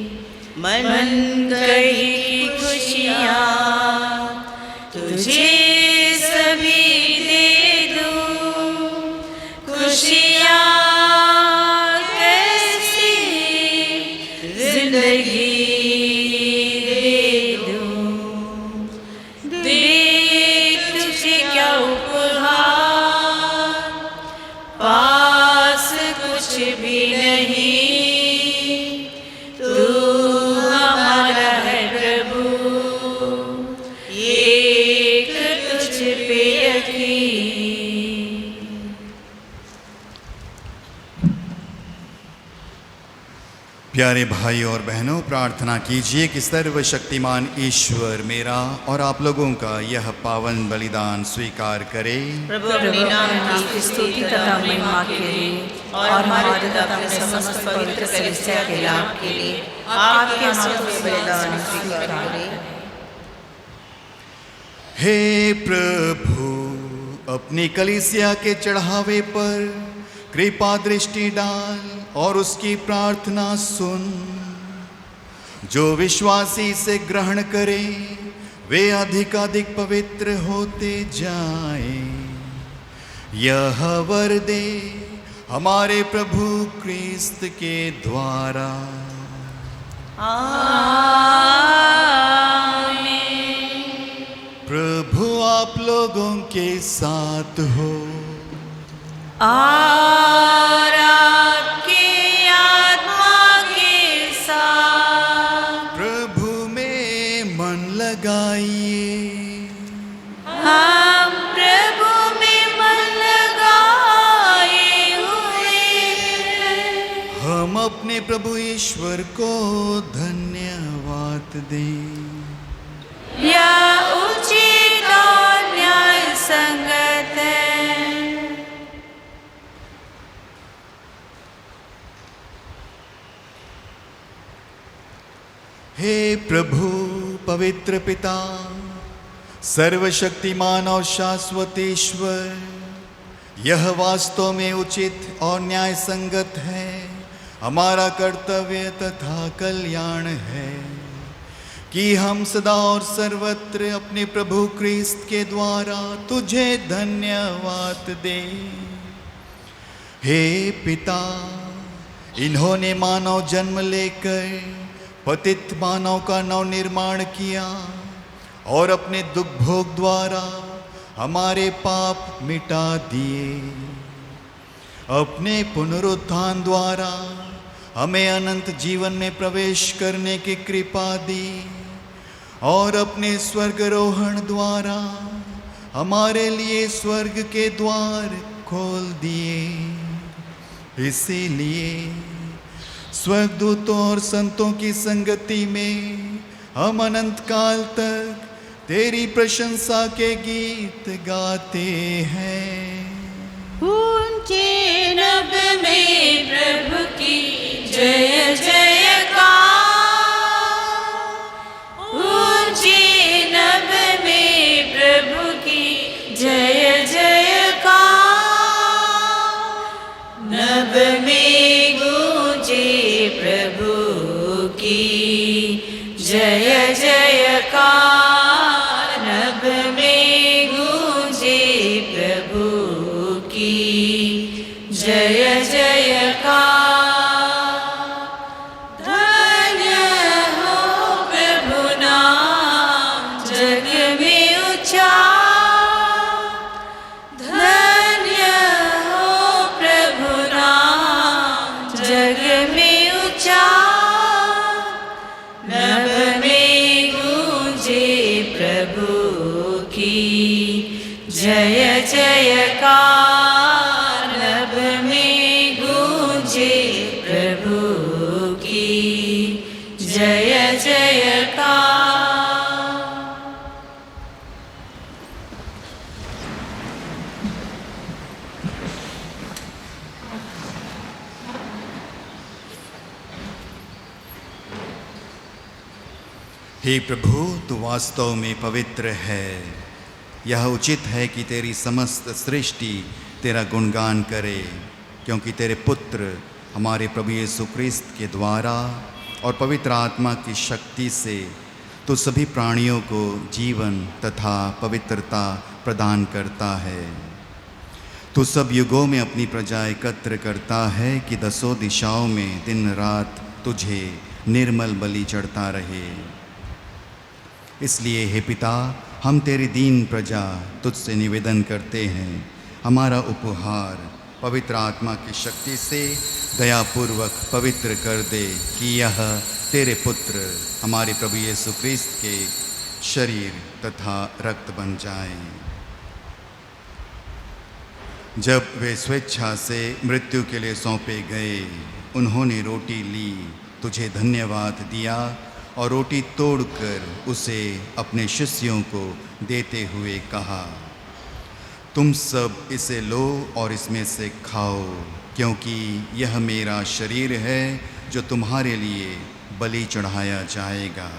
A: मन कही की खुशियाँ तुझे सभी दे दूँ, खुशियाँ कैसी जिंदगी दे दूँ। दे तुझे क्या उपहार, पास कुछ भी नहीं, तू हमारा है प्रभु, एक तुझ पे यकीन।
B: प्यारे भाई और बहनों, प्रार्थना कीजिए कि सर्वशक्तिमान ईश्वर मेरा और आप लोगों का यह पावन बलिदान स्वीकार करे।
D: प्रभु अपने नाम
A: की स्तुति तथा महिमा के लिए और हमारे तथा अपने समस्त पवित्र कलीसिया के लाभ के लिए आपके हाथों से बलिदान स्वीकार करें।
B: हे प्रभु, अपनी कलीसिया के चढ़ावे पर कृपा दृष्टि डाल और उसकी प्रार्थना सुन। जो विश्वासी से ग्रहण करे वे अधिकाधिक पवित्र होते जाएं। यह वर दे हमारे प्रभु क्रिस्त के द्वारा।
A: आमीन।
B: प्रभु आप लोगों के साथ हो
A: और आपके आत्मा के साथ।
B: प्रभु में मन लगाइए।
A: हम प्रभु में मन लगाए हुए हैं।
B: हम अपने प्रभु ईश्वर को धन्यवाद दें।
A: यह उचित और न्याय संगत है।
B: हे प्रभु पवित्र पिता, सर्वशक्तिमान और शाश्वत ईश्वर, यह वास्तव में उचित और न्याय संगत है, हमारा कर्तव्य तथा कल्याण है कि हम सदा और सर्वत्र अपने प्रभु क्रिस्त के द्वारा तुझे धन्यवाद दें। हे पिता, इन्होंने मानव जन्म लेकर पतित मानव का नव निर्माण किया और अपने दुख भोग द्वारा हमारे पाप मिटा दिए। अपने पुनरुत्थान द्वारा हमें अनंत जीवन में प्रवेश करने की कृपा दी और अपने स्वर्गारोहण द्वारा हमारे लिए स्वर्ग के द्वार खोल दिए। इसीलिए स्वर्गदूतों और संतों की संगति में हम अनंत काल तक तेरी प्रशंसा के गीत गाते हैं।
A: ऊंचे नभ में प्रभु की जय जयकार, ऊंचे नभ में प्रभु की जय जयकार, नभ में गूंजे प्रभु की जय जयकार, नभ में गूंजे प्रभु की जय जयकार। धन्य हो प्रभु नाम जग में ऊंचा, धन्य हो प्रभु नाम जग में ऊंचा, नभ में गूंजे प्रभु की जय जयकार, नभ में गूंजे प्रभु की जय जयकार।
B: हे प्रभु, तू वास्तव में पवित्र है। यह उचित है कि तेरी समस्त सृष्टि तेरा गुणगान करे, क्योंकि तेरे पुत्र हमारे प्रभु यीशु क्रिस्त के द्वारा और पवित्र आत्मा की शक्ति से तू सभी प्राणियों को जीवन तथा पवित्रता प्रदान करता है। तू सब युगों में अपनी प्रजा एकत्र करता है कि दसों दिशाओं में दिन रात तुझे निर्मल बलि चढ़ता रहे। इसलिए हे पिता, हम तेरी दीन प्रजा तुझसे निवेदन करते हैं, हमारा उपहार पवित्र आत्मा की शक्ति से दयापूर्वक पवित्र कर दे कि यह तेरे पुत्र हमारे प्रभु यीशु क्रिस्त के शरीर तथा रक्त बन जाए। जब वे स्वेच्छा से मृत्यु के लिए सौंपे गए, उन्होंने रोटी ली, तुझे धन्यवाद दिया और रोटी तोड़कर उसे अपने शिष्यों को देते हुए कहा, तुम सब इसे लो और इसमें से खाओ, क्योंकि यह मेरा शरीर है जो तुम्हारे लिए बलि चढ़ाया जाएगा।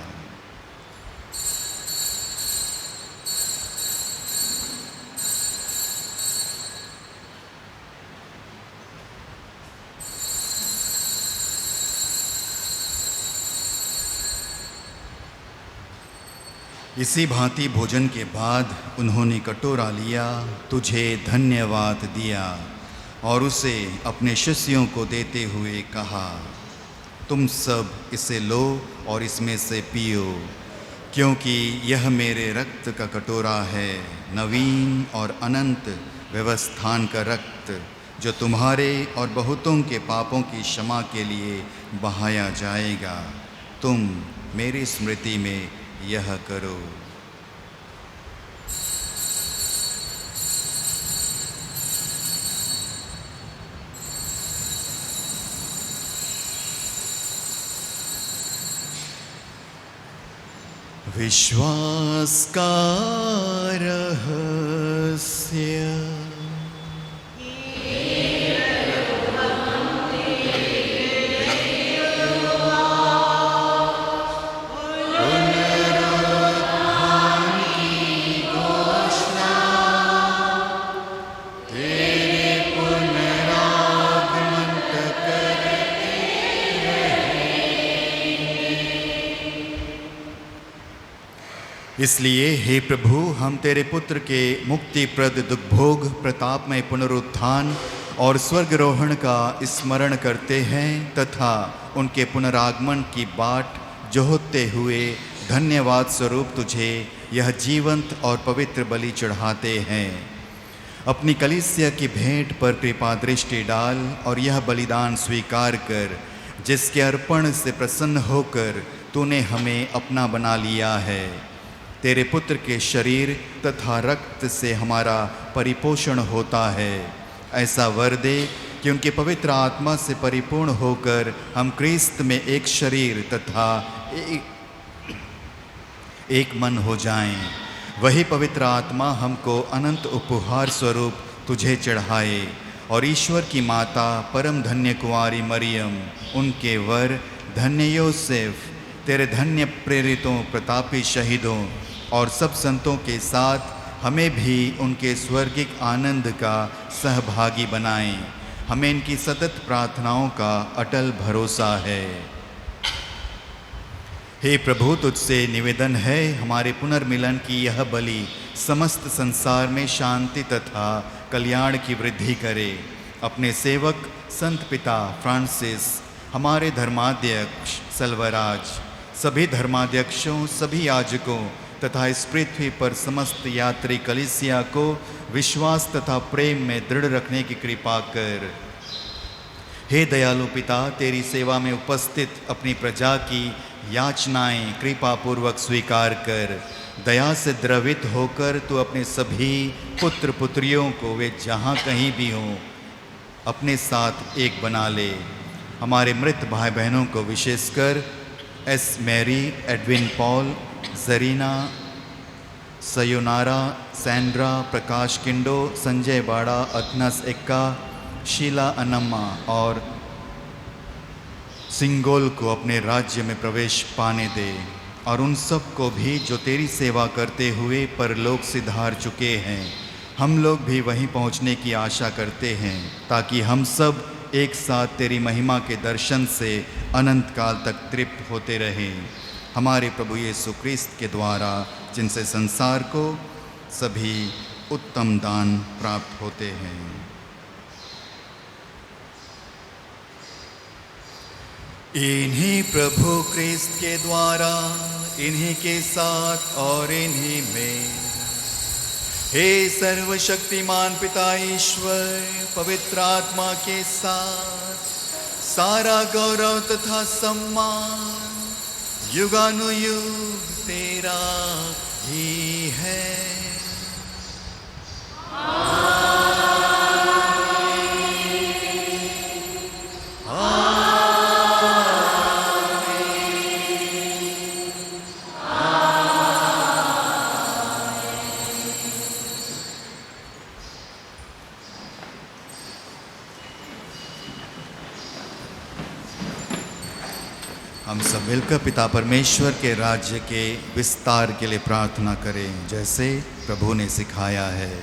B: इसी भांति भोजन के बाद उन्होंने कटोरा लिया, तुझे धन्यवाद दिया और उसे अपने शिष्यों को देते हुए कहा, तुम सब इसे लो और इसमें से पियो, क्योंकि यह मेरे रक्त का कटोरा है, नवीन और अनंत व्यवस्थान का रक्त, जो तुम्हारे और बहुतों के पापों की क्षमा के लिए बहाया जाएगा। तुम मेरी स्मृति में यह करो। विश्वास का रहस्य। इसलिए हे प्रभु, हम तेरे पुत्र के मुक्तिप्रद दुर्भोग, प्रतापमय पुनरुत्थान और स्वर्गरोहण का स्मरण करते हैं तथा उनके पुनरागमन की बाट जोहते हुए धन्यवाद स्वरूप तुझे यह जीवंत और पवित्र बलि चढ़ाते हैं। अपनी कलीसिया की भेंट पर कृपा दृष्टि डाल और यह बलिदान स्वीकार कर, जिसके अर्पण से प्रसन्न होकर तूने हमें अपना बना लिया है। तेरे पुत्र के शरीर तथा रक्त से हमारा परिपोषण होता है। ऐसा वर दे कि उनके पवित्र आत्मा से परिपूर्ण होकर हम क्रिस्त में एक शरीर तथा एक मन हो जाएं। वही पवित्र आत्मा हमको अनंत उपहार स्वरूप तुझे चढ़ाए और ईश्वर की माता परम धन्य कुंवारी मरियम, उनके वर धन्य योसेफ, तेरे धन्य प्रेरितों, प्रतापी शहीदों और सब संतों के साथ हमें भी उनके स्वर्गिक आनंद का सहभागी बनाएं। हमें इनकी सतत प्रार्थनाओं का अटल भरोसा है। हे प्रभु, तुझसे निवेदन है, हमारे पुनर्मिलन की यह बलि समस्त संसार में शांति तथा कल्याण की वृद्धि करे। अपने सेवक संत पिता फ्रांसिस, हमारे धर्माध्यक्ष सल्वराज, सभी धर्माध्यक्षों, सभी याजकों तथा इस पृथ्वी पर समस्त यात्री कलीसिया को विश्वास तथा प्रेम में दृढ़ रखने की कृपा कर। हे दयालु पिता, तेरी सेवा में उपस्थित अपनी प्रजा की याचनाएं कृपा पूर्वक स्वीकार कर। दया से द्रवित होकर तू अपने सभी पुत्र पुत्रियों को, वे जहाँ कहीं भी हों, अपने साथ एक बना ले। हमारे मृत भाई बहनों को विशेषकर S Mary, Edwin Paul, Zarina, Sayonara, Sandra, Prakash Kindo, Sanjay Bara, Athanas Ekka, Sheila अनम्मा और सिंगोल को अपने राज्य में प्रवेश पाने दे। और उन सब को भी जो तेरी सेवा करते हुए परलोक सिधार चुके हैं, हम लोग भी वहीं पहुंचने की आशा करते हैं, ताकि हम सब एक साथ तेरी महिमा के दर्शन से अनंत काल तक तृप्त होते रहें। हमारे प्रभु यीशु क्रिस्त के द्वारा, जिनसे संसार को सभी उत्तम दान प्राप्त होते हैं। इन्हीं प्रभु क्रिस्त के द्वारा, इन्हीं के साथ और इन्हीं में, हे सर्वशक्तिमान पिता ईश्वर, पवित्र आत्मा के साथ सारा गौरव तथा सम्मान युगानुयुग तेरा ही है। हम सब मिलकर पिता परमेश्वर के राज्य के विस्तार के लिए प्रार्थना करें, जैसे प्रभु ने सिखाया है।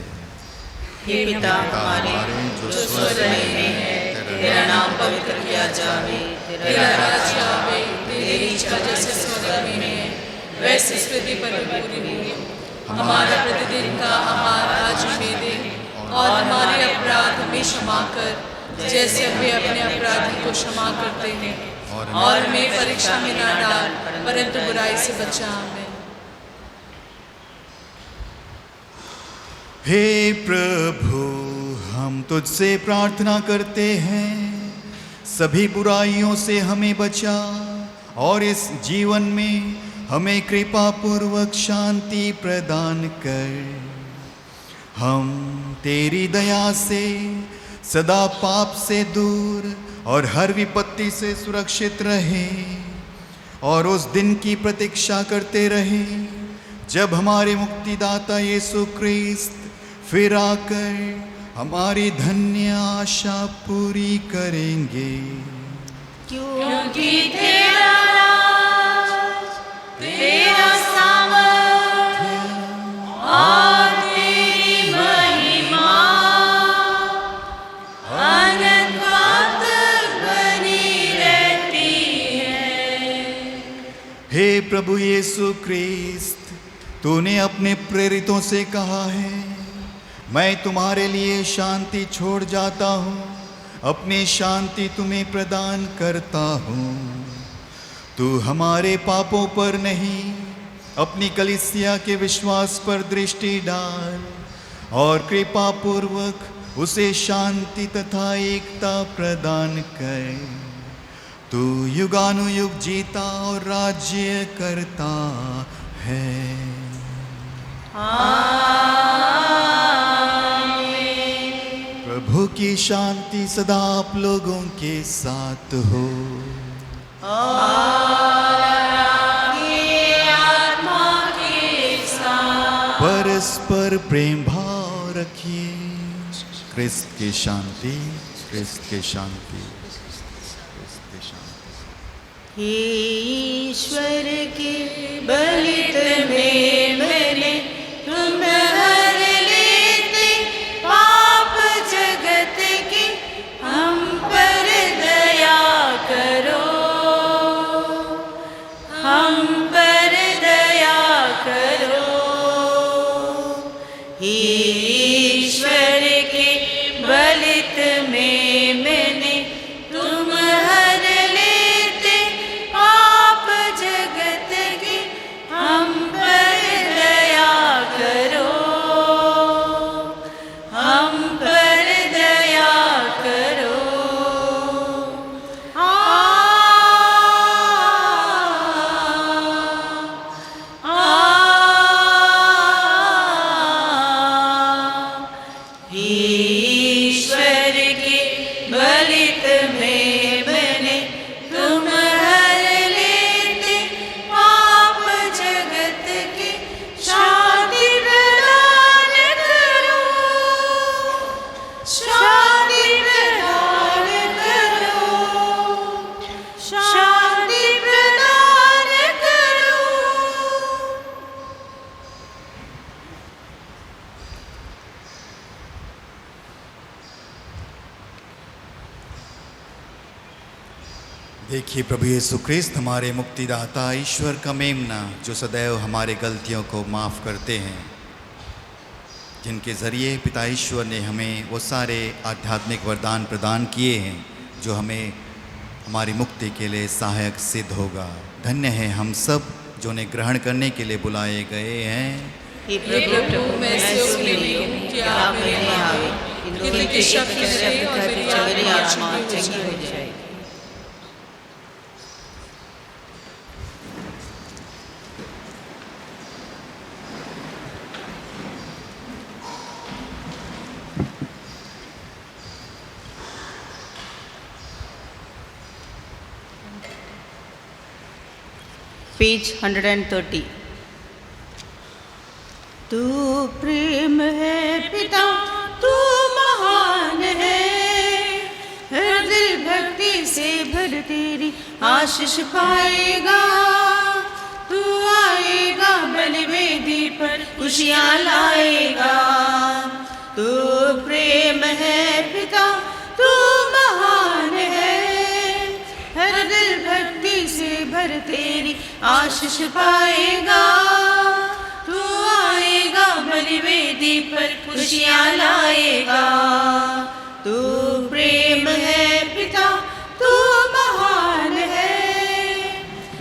A: हे पिता हमारे जो स्वर्ग में है, तेरा नाम पवित्र किया जावे, तेरा राज्य आवे, तेरी इच्छा जैसे स्वर्ग में है वैसे पृथ्वी पर पूरी हो। हमारा प्रतिदिन का आहार आज हमें दे और हमारे अपराध हमें क्षमा कर, जैसे हमें अपने अपराधी को क्षमा करते हैं, और हमें परीक्षा में न डाल, परंतु बुराई से बचा हमें।
B: हे प्रभु, हम तुझसे प्रार्थना करते हैं, सभी बुराइयों से हमें बचा और इस जीवन में हमें कृपा पूर्वक शांति प्रदान कर। हम तेरी दया से सदा पाप से दूर और हर विपत्ति से सुरक्षित रहें और उस दिन की प्रतीक्षा करते रहें जब हमारे मुक्तिदाता यीशु क्रिस्त फिर आकर हमारी धन्य आशा पूरी करेंगे।
A: क्योंकि तेरा राज, तेरा सामर्थ्य और तेरी महिमा अनंत काल तक बनी रहती है।
B: हे प्रभु यीशु क्रिस्त, तूने अपने प्रेरितों से कहा है, मैं तुम्हारे लिए शांति छोड़ जाता हूँ, अपनी शांति तुम्हें प्रदान करता हूँ। तू हमारे पापों पर नहीं, अपनी कलीसिया के विश्वास पर दृष्टि डाल और कृपा पूर्वक उसे शांति तथा एकता प्रदान कर। तू युगानुयुग जीता और राज्य करता है। प्रभु की शांति सदा आप लोगों के साथ हो। परस्पर प्रेम भाव रखिए। क्रिस्त की शांति, क्रिस्त की शांति, क्रिस्त की शांति।
D: हे ईश्वर के बलित में मैंने तुम हर लेते पाप जगत के, हम पर दया करो, हम पर दया करो। हे ईश्वर के बलित में मैंने तुम हर लेते पाप जगत के, हम पर दया करो, हम पर दया करो। ईश्वर के बलित में मैंने तुम हर लेते पाप जगत के, शांति प्रदान करो, शांति प्रदान करो, शांति प्रदान करो।
B: देखिए प्रभु यीशु क्रिस्त हमारे मुक्तिदाता ईश्वर का मेमना, जो सदैव हमारे गलतियों को माफ़ करते हैं, जिनके ज़रिए पिता ईश्वर ने हमें वो सारे आध्यात्मिक वरदान प्रदान किए हैं जो हमें हमारी मुक्ति के लिए सहायक सिद्ध होगा। धन्य है हम सब जो उन्हें ग्रहण करने के लिए बुलाए गए हैं।
D: हे प्रभु, मैं योग्य नहीं हूँ कि आप मेरे यहाँ आवे, किंतु शब्द कहे और मेरी आत्मा चंगी हो जाए। पेज 130। तू प्रेम है पिता, तू महान है, हर दिल भक्ति से भर तेरी आशीष पाएगा। तू आएगा बलिवेदी पर खुशियाँ लाएगा। तू प्रेम है पिता, तू महान है, हर दिल भक्ति से भर तेरी आशीष पाएगा। तू आएगा बलिवेदी पर खुशियाँ लाएगा। तू प्रेम है पिता, तू महान है,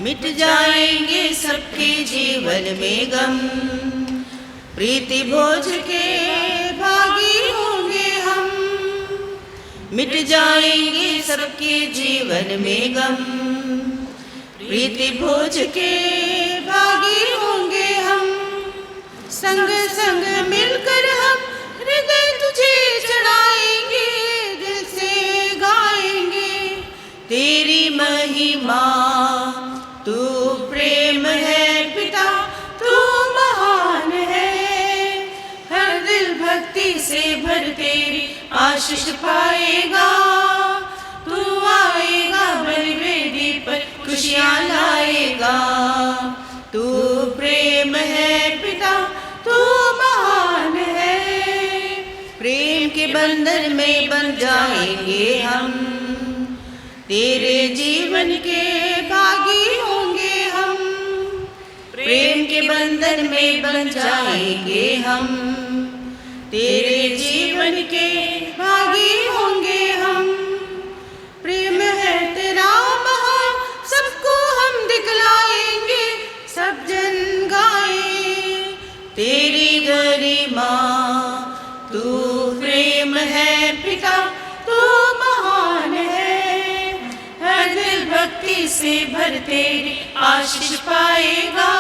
D: मिट जाएंगे सबके जीवन में गम, प्रीति भोज के भागी होंगे हम। मिट जाएंगे सबके जीवन में गम, प्रीति भोज के भागी होंगे हम। संग संग मिलकर हम हृदय तुझे चढ़ाएंगे, दिल से गाएंगे तेरी महिमा। तू प्रेम है पिता, तू महान है, हर दिल भक्ति से भर तेरी आशीष पाएगा। तू आएगा बलिवेदी पर खुशियाँ लाएगा। तू प्रेम है पिता, तू महान है, प्रेम के बंधन में बन जाएंगे हम, तेरे जीवन के भागी होंगे हम। प्रेम के
A: के बंधन में बन जाएंगे हम, तेरे जीवन के भागी होंगे हम। प्रेम है तेरा महान, सबको हम दिखलाएंगे, सब जन गाए तेरी गरिमा। तू प्रेम है पिता, तू महान है, हर दिल भक्ति से भर तेरी आशीष पाएगा।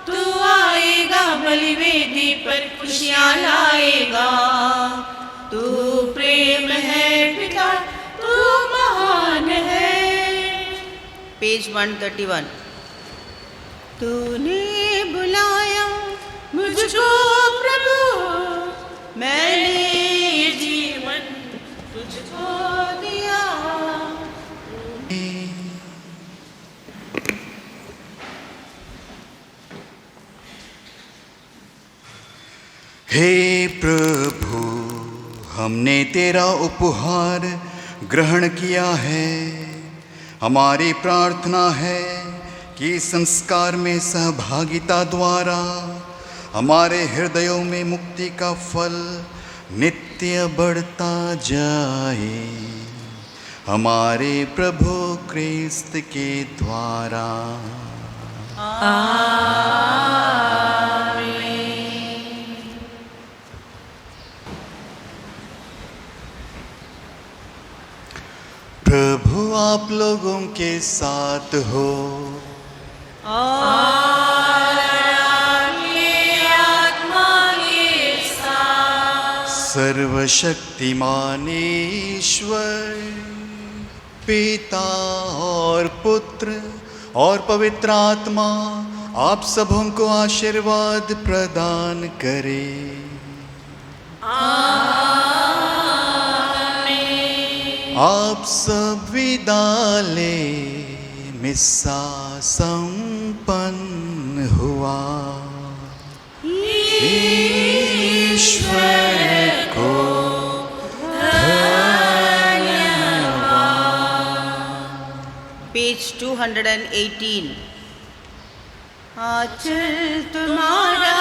A: तू आएगा बलिवेदी पर खुशियाँ लाएगा। तू प्रेम है पिता, तू महान है। पेज 131। तूने बुलाया मुझको प्रभु, मैंने ये जीवन तुझको दिया।
B: हे प्रभु, हमने तेरा उपहार ग्रहण किया है। हमारी प्रार्थना है कि संस्कार में सहभागिता द्वारा हमारे हृदयों में मुक्ति का फल नित्य बढ़ता जाए, हमारे प्रभु क्रिस्त के द्वारा। प्रभु आप लोगों के साथ हो
A: और आपके आत्मा के साथ।
B: सर्वशक्तिमान ईश्वर पिता और पुत्र और पवित्र आत्मा आप सबों को आशीर्वाद प्रदान करे। आप सब विदा ले, मिस्सा संपन्न हुआ। ईश्वर को
A: पेज 218। आचल तुम्हारा